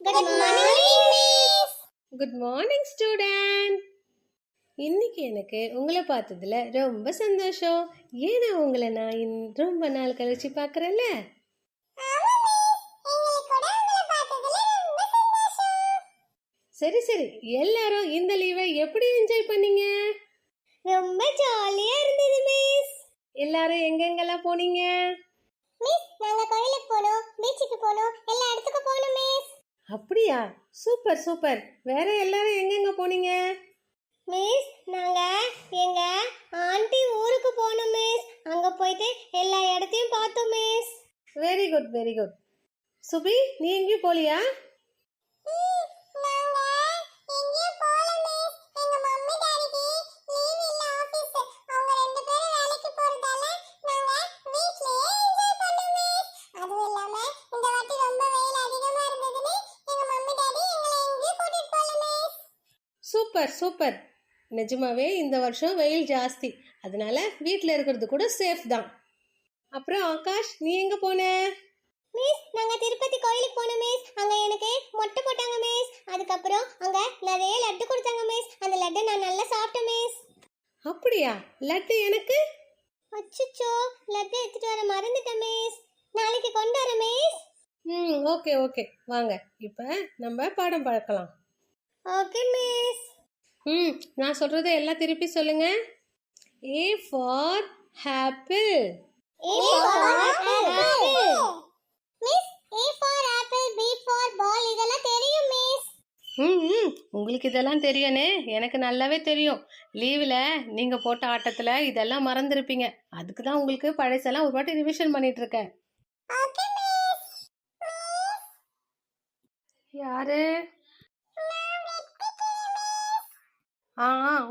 Good morning, miss. Good morning student. இன்னைக்கு எனக்கு உங்களை பார்த்ததுல ரொம்ப சந்தோஷம். ஏன்னா உங்களை நான் ரொம்ப நாள் கழிச்சு பார்க்குறேன்ல. சரி சரி, எல்லாரும் இந்த லீவை எப்படி என்ஜாய் பண்ணீங்க? ரொம்ப ஜாலியா இருந்தது மிஸ். எல்லாரும் எங்கெங்கெல்லாம் போனீங்க? மிஸ் நாங்க கோயிலுக்கு போனோம், பீச்சுக்கு போனோம், எல்லா இடத்துக்கும் போனோம் மிஸ். அப்படியா, சூப்பர் சூப்பர். வேற எல்லாரும் எங்கெங்க போனீங்க? மிஸ் நாங்க எங்க ஆண்டி ஊருக்கு போனோம் மிஸ். அங்க போயிட்டு எல்லா இடத்தையும் பார்த்தோம் miss. Very good very good. Subi, நீ எங்கேயும் போலியா? Super super. நிஜமாவே இந்த வருஷம் வெயில் ஜாஸ்தி, அதனால வீட்டில் இருக்கிறது கூட சேஃப் தான். அப்புறம் ஆகாஷ், நீ எங்க போன? மிஸ் நாங்க திருப்பதி கோயிலுக்கு போனோம் மிஸ். அங்க எனக்கு மொட்டை போட்டாங்க மிஸ். அதுக்கப்புறம் அங்க நிறைய லட்டு கொடுத்தாங்க மிஸ். அந்த லட்டை நான் நல்லா சாப்பிட்டேன் மிஸ். அப்படியா, லட்டு எனக்கு? அச்சச்சோ, லட்டு எடுத்துட்டு வர மறந்துட்டேன் மிஸ். நாளைக்கு கொண்டு வரேன் மிஸ். ஓகே ஓகே, வாங்க இப்போ நம்ம பாடம் பார்க்கலாம். Okay miss. நான் சொல்றதை எல்லாம் திருப்பி சொல்லுங்க. A for apple. A for apple. Miss, A for apple, B for ball இதெல்லாம் தெரியும் மிஸ். உங்களுக்கு இதெல்லாம் தெரியும்னு எனக்கு நல்லாவே தெரியும். லீவில் நீங்கள் போட்ட ஆட்டத்தில் இதெல்லாம் மறந்துருப்பீங்க. அதுக்கு தான் உங்களுக்கு பழசெல்லாம் ஒரு வாட்டி ரிவிஷன் பண்ணிட்டு இருக்கேன். Okay miss. யாரு?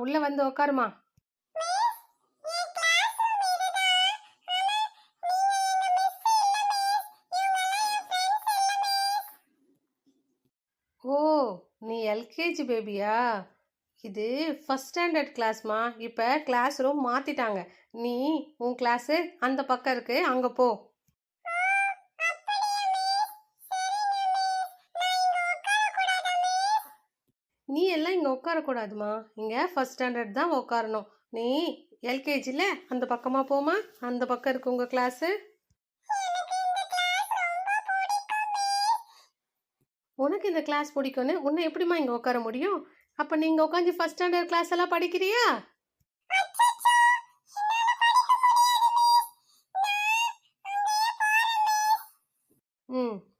உள்ள வந்து உட்காருமா. ஓ, நீ எல்கேஜி பேபியா? இது ஃபர்ஸ்ட் ஸ்டாண்டர்ட் கிளாஸ்மா. இப்போ கிளாஸ் ரூம் மாற்றிட்டாங்க. நீ உன் கிளாஸு அந்த பக்கம் இருக்கு, அங்கே போ. நீ எல்லாம் இங்கே உட்காரக்கூடாதுமா. இங்கே ஃபர்ஸ்ட் ஸ்டாண்டர்ட் தான் உட்காரணும். நீ எல்கேஜியில் அந்த பக்கமாக போமா. அந்த பக்கம் இருக்கு உங்கள் கிளாஸு. உனக்கு இந்த கிளாஸ் பிடிக்கும்னு உன்னை எப்படிமா இங்கே உட்கார முடியும்? அப்போ நீங்கள் உட்காந்து ஃபர்ஸ்ட் ஸ்டாண்டர்ட் கிளாஸ் எல்லாம் படிக்கிறியா?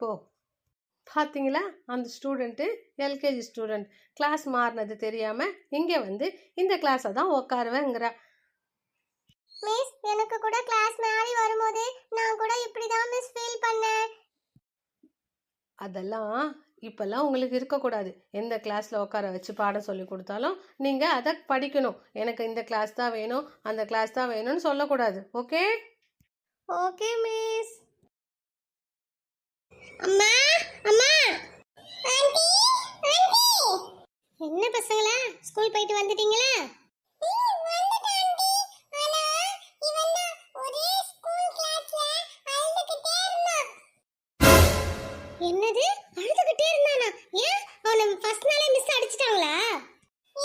போ. பார்த்தீங்களா, அந்த ஸ்டூடெண்ட்டு எல்கேஜி ஸ்டூடெண்ட் கிளாஸ் மாறினது தெரியாமல் இங்கே வந்து இந்த கிளாஸை தான் உட்காருவேங்கிறா. மிஸ், எனக்கு கூட கிளாஸ் மாறி வரும்போது நான் கூட இப்படி தான் மிஸ் ஃபீல் பண்ணேன். அதெல்லாம் இப்போல்லாம் உங்களுக்கு இருக்கக்கூடாது. எந்த கிளாஸில் உட்கார வச்சு பாடம் சொல்லி கொடுத்தாலும் நீங்கள் அதை படிக்கணும். எனக்கு இந்த கிளாஸ் தான் வேணும், அந்த கிளாஸ் தான் வேணும்னு சொல்லக்கூடாது. ஓகே? Okay miss. அம்மா அம்மா, ஆண்டி ஆண்டி. என்ன பசங்களா, ஸ்கூல் போயிட்டு வந்துட்டீங்களா? என்னது, அழுதுகிட்டே இருந்தானா? ஏன், அவனை ஃபர்ஸ்ட் நாளே மிஸ் அடிச்சிட்டாங்களா?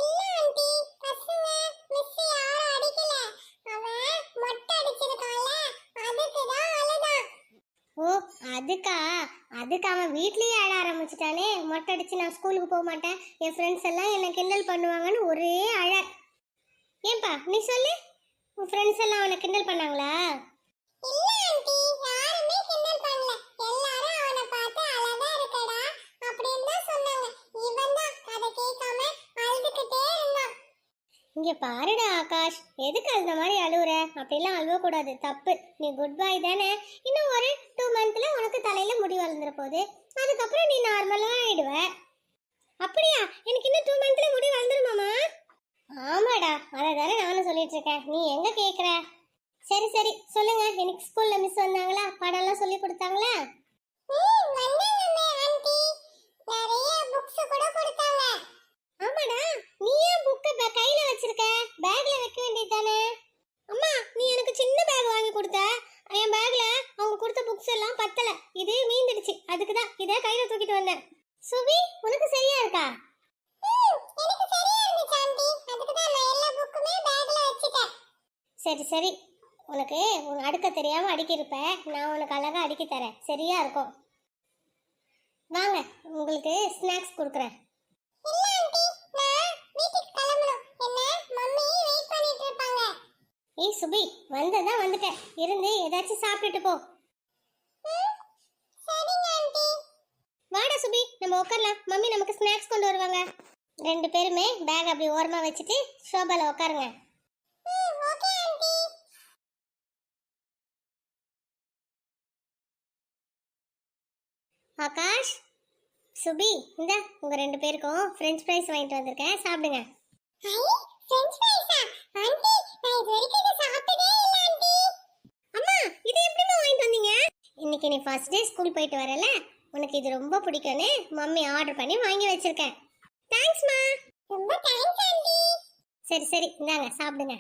இல்ல ஆண்டி, பசங்க மிஸ் யாரும் அடிக்கல. அவன் மொட்டை அடிச்சிருக்கான்ல, அதுக்கு தான் அழுதான். ஓ, அதுக்கு அவன் வீட்லயே அழ ஆரம்பிச்சிட்டானே. மொட்டை அடிச்சு நான் ஸ்கூலுக்கு போக மாட்டேன், என் ஃப்ரெண்ட்ஸ் எல்லாம் என்ன கிண்டல் பண்ணுவாங்கன்னு ஒரே அழ. ஏன்பா நீ சொல்லு, உன் ஃப்ரெண்ட்ஸ் எல்லாம் அவனை கிண்டல் பண்ணாங்களா? இல்ல ஆண்டி, யாருமே கிண்டல் பண்ணல. எல்லாரும் அவனை பார்த்து அழகா இருக்கடா அப்படின்னு தான் சொன்னாங்க. இவன் தான் அதை கேட்காம அழுதுகிட்டே இருந்தான். இங்க பாருடா ஆகாஷ், எதுக்கு அந்த மாதிரி அழுவுற? அப்படிலாம் அழுவ கூடாது, தப்பு. நீ குட் பாய் தானே. இன்னும் ஒரு 2 மந்த்ல உனக்கு தலையில முடி வளர்ந்துற போகுது. அதுக்கப்புறம் நீ நார்மலா ஆயிடுவ. அப்படியா? எனக்கு இன்னும் 2 மந்த்ல முடி வளர்ந்துருமாமா? ஆமாடா, அதை தானே நானும் சொல்லிட்டு இருக்கேன், நீ எங்க கேக்குற? சரி சரி சொல்லுங்க, எனக்கு ஸ்கூல்ல மிஸ் வந்தாங்களா? பாடம்லாம் சொல்லி கொடுத்தாங்களா? ஆமாடா, நீ ஏன் புக்க கையில வச்சிருக்க? பேக்ல வைக்க வேண்டியது தானே? அம்மா, நீ எனக்கு சின்ன பேக் வாங்கி கொடுத்த. என் பேக்ல அவங்க கொடுத்த புக்ஸ் எல்லாம் பத்தல, இது மீந்துடுச்சு. அதுக்கு தான் இதை கையில தூக்கிட்டு வந்தேன். சுபி உனக்கு சரியா இருக்கா? எனக்கு சரியா இருந்துச்சு ஆண்டி. அதுக்கு தான் நான் எல்லா புக்குமே பேக்ல வச்சிட்டேன். சரி சரி, உனக்கு அடுக்க தெரியாம அடிக்கிருப்ப, நான் உனக்கு அழகா அடிக்கி தரேன், சரியா இருக்கும். வாங்க, உங்களுக்கு ஸ்நாக்ஸ் கொடுக்குறேன். இல்ல ஆண்டி, நான் வீட்டுக்கு கிளம்பணும். என்ன மம்மி வெயிட் பண்ணிட்டு இருப்பாங்க. ஏய் சுபி, வந்ததா வந்துட்டேன், இருந்து ஏதாச்சும் சாப்பிட்டுட்டு போ. சரிங்க ஆண்டி. வாடா சுபி, நம்ம உட்காரலாம். மம்மி நமக்கு ஸ்நாக்ஸ் கொண்டு வருவாங்க. ரெண்டு பேருமே பேக் அப்படி ஓரமா வச்சுட்டு ஷோபால உட்காருங்க. Okay aunty. ஆகாஷ், சுபி, இந்த உங்க ரெண்டு பேருக்கும் ஃப்ரெஞ்ச் ஃப்ரைஸ் வாங்கிட்டு வந்திருக்கேன், சாப்பிடுங்க. ஐ, ஃப்ரெஞ்ச் ஃப்ரைஸா? ஆண்டி, நான் இது வரைக்கும் இத சாப்பிட்டதே இல்ல ஆண்டி. அம்மா, இது எப்படிமா வாங்கிட்டு வந்தீங்க? இன்னைக்கு நீ ஃபர்ஸ்ட் டே ஸ்கூல் போயிட்டு வரல, உனக்கு இது ரொம்ப பிடிக்கும்னு மம்மி ஆர்டர் பண்ணி வாங்கி வச்சிருக்கேன். தேங்க்ஸ்மா. ரொம்ப தேங்க்ஸ் ஆண்டி. சரி சரி, இந்தாங்க சாப்பிடுங்க.